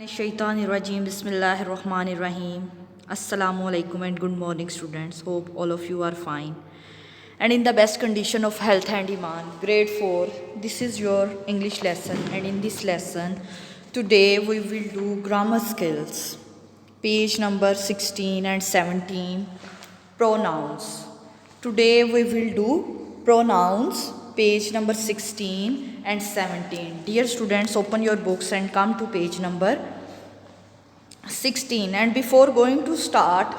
Shaitanirrajim. Bismillahirrahmanirrahim. Assalamu alaikum and good morning, students. Hope all of you are fine and in the best condition of health and iman. Grade 4. This is your English lesson, and in this lesson today we will do grammar skills. Page number 16 and 17. Pronouns. Today we will do pronouns, page number 16 and 17. Dear students, open your books and come to page number 16. And before going to start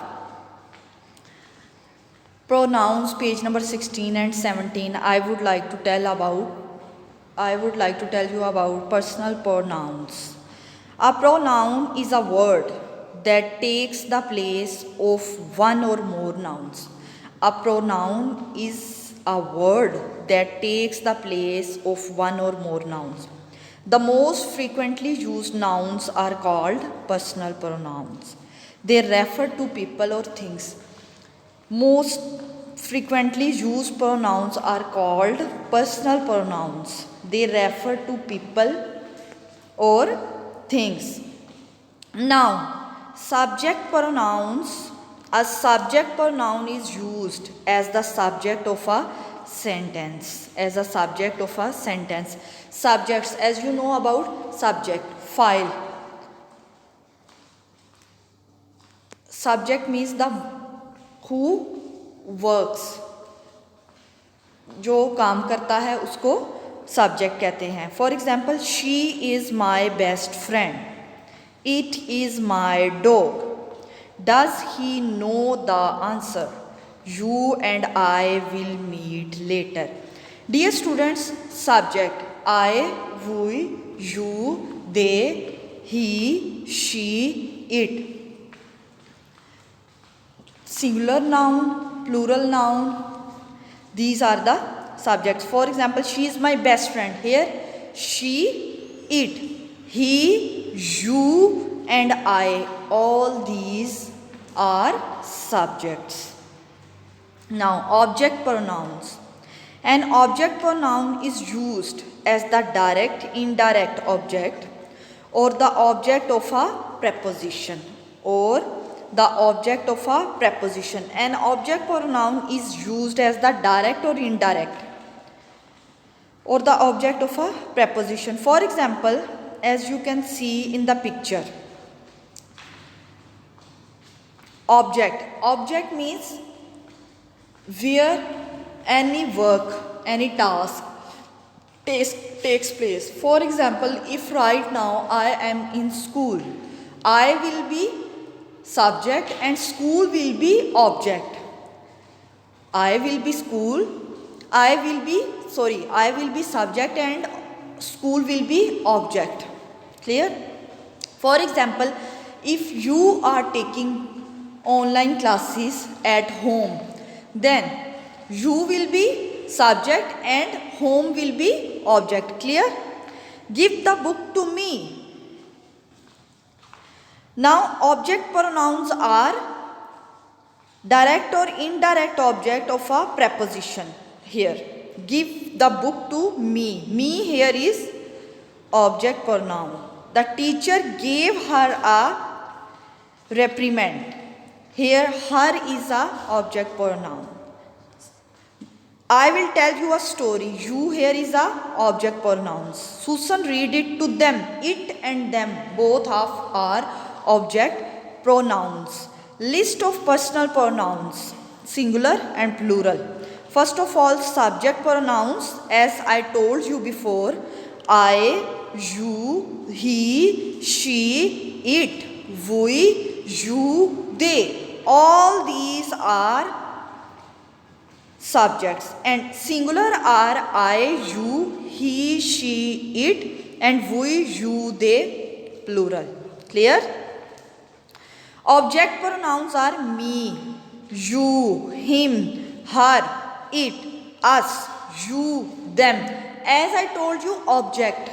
pronouns, page number 16 and 17, I would like to tell you about personal pronouns. A pronoun is a word that takes the place of one or more nouns. A pronoun is a word that takes the place of one or more nouns. The most frequently used nouns are called personal pronouns. They refer to people or things. Most frequently used pronouns are called personal pronouns. They refer to people or things. Now, subject pronouns. A subject pronoun is used as the subject of a sentence. Subjects, as you know about subject, file. Subject means the who works. जो काम करता है उसको subject कहते हैं. For example, she is my best friend. It is my dog. Does he know the answer? You and I will meet later. Dear students, subject I, we, you, they, he, she, it. Singular noun, plural noun, these are the subjects. For example, she is my best friend. Here, she, it, he, you and I, all these are subjects. Now, object pronouns. An object pronoun is used as the direct, indirect object or the object of a preposition. An object pronoun is used as the direct or indirect or the object of a preposition. For example, as you can see in the picture, object means where any work, any task takes place. For example, if right now I am in school, I will be subject and school will be object. I will be subject and school will be object. Clear? For example, if you are taking online classes at home, then you will be subject and home will be object. Clear? Give the book to me. Now, object pronouns are direct or indirect object of a preposition. Here, give the book to me. Me here is object pronoun. The teacher gave her a reprimand. Here, her is a object pronoun. I will tell you a story. You here is a object pronouns. Susan read it to them. It and them both are object pronouns. List of personal pronouns, singular and plural. First of all, subject pronouns, as I told you before, I, you, he, she, it, we, you, they. All these are subjects, and singular are I, you, he, she, it, and we, you, they, plural. Clear? Object pronouns are me, you, him, her, it, us, you, them. As I told you, object.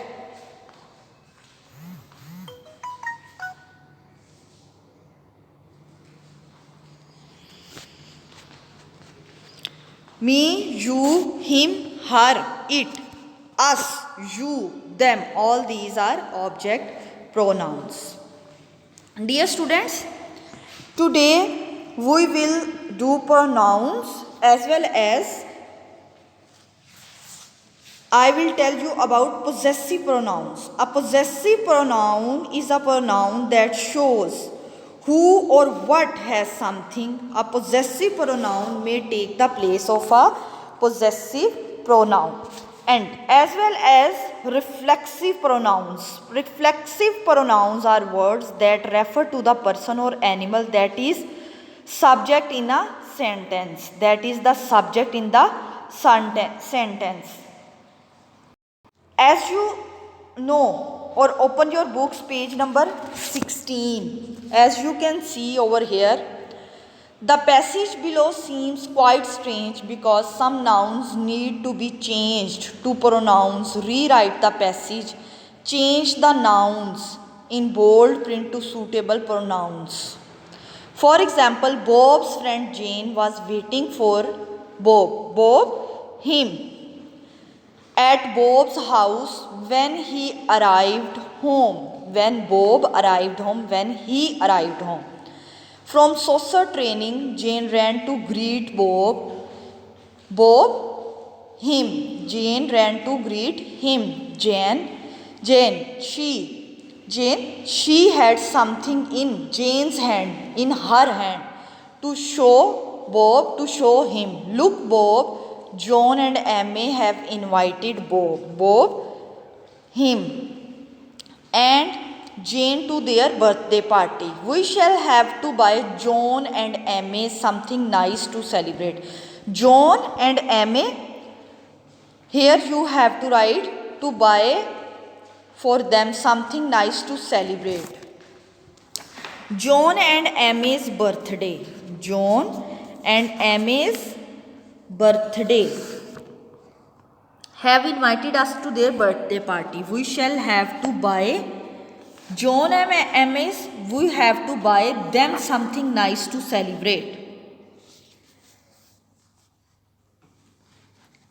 Me, you, him, her, it, us, you, them. All these are object pronouns. Dear students, today we will do pronouns as well as I will tell you about possessive pronouns. A possessive pronoun is a pronoun that shows who or what has something. A possessive pronoun may take the place of a possessive pronoun. And as well as reflexive pronouns. Reflexive pronouns are words that refer to the person or animal that is subject in a sentence. That is the subject in the sentence. As you know, or open your books, page number 16. As you can see over here, the passage below seems quite strange because some nouns need to be changed to pronouns. Rewrite the passage. Change the nouns in bold print to suitable pronouns. For example, Bob's friend Jane was waiting for Bob, him, at Bob's house when he arrived home. When Bob arrived home, when he arrived home. From saucer training, Jane ran to greet Bob, him. Jane ran to greet him. Jane, she had something in Jane's hand, in her hand, to show Bob, to show him. Look, Bob, John and Emma have invited Bob, him, and Jane to their birthday party. We shall have to buy John and Emma something nice to celebrate. John and Emma, here you have to write to buy for them something nice to celebrate. John and Emma's birthday. John and Emma's birthday have invited us to their birthday party. We shall have to buy John and Emma's, we have to buy them something nice to celebrate.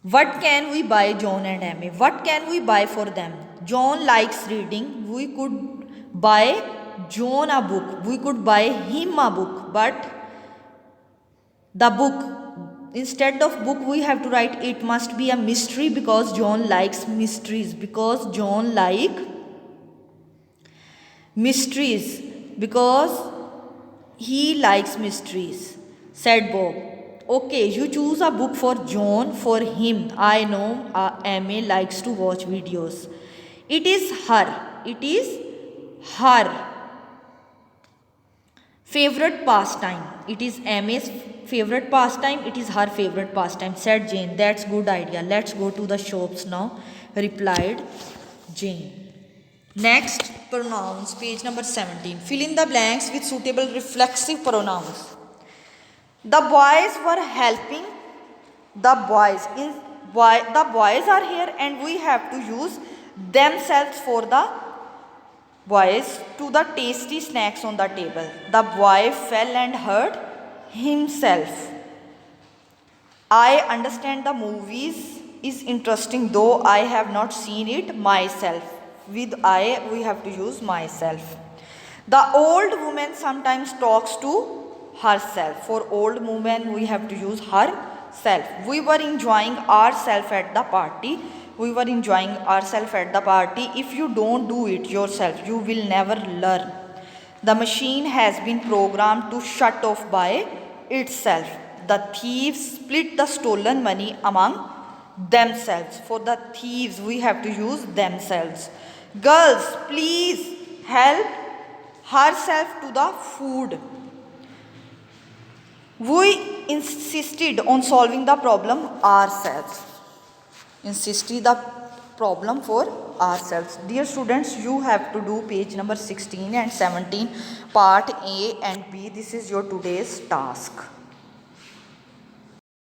What can we buy John and Emma? What can we buy for them? John likes reading. We could buy John a book. We could buy him a book. But the book, instead of book, we have to write it must be a mystery because John likes mysteries. Because John likes mysteries. Because he likes mysteries, said Bob. Okay, you choose a book for John, for him. I know Emma likes to watch videos. It is her favorite pastime. It is Emma's favorite pastime. It is her favorite pastime, said Jane. That's good idea. Let's go to the shops now, replied Jane. Next, pronouns, page number 17. Fill in the blanks with suitable reflexive pronouns. The boys were helping the boys. The boys are here and we have to use themselves for the boys to the tasty snacks on the table. The boy fell and hurt himself. I understand the movies is interesting though I have not seen it myself. With I, we have to use myself. The old woman sometimes talks to herself. For old woman, we have to use herself. We were enjoying ourselves at the party. If you don't do it yourself, you will never learn. The machine has been programmed to shut off by itself. The thieves split the stolen money among themselves. For the thieves, we have to use themselves. Girls, please help herself to the food. We insisted on solving the problem ourselves. Dear students, you have to do page number 16 and 17, part A and B. This is your today's task.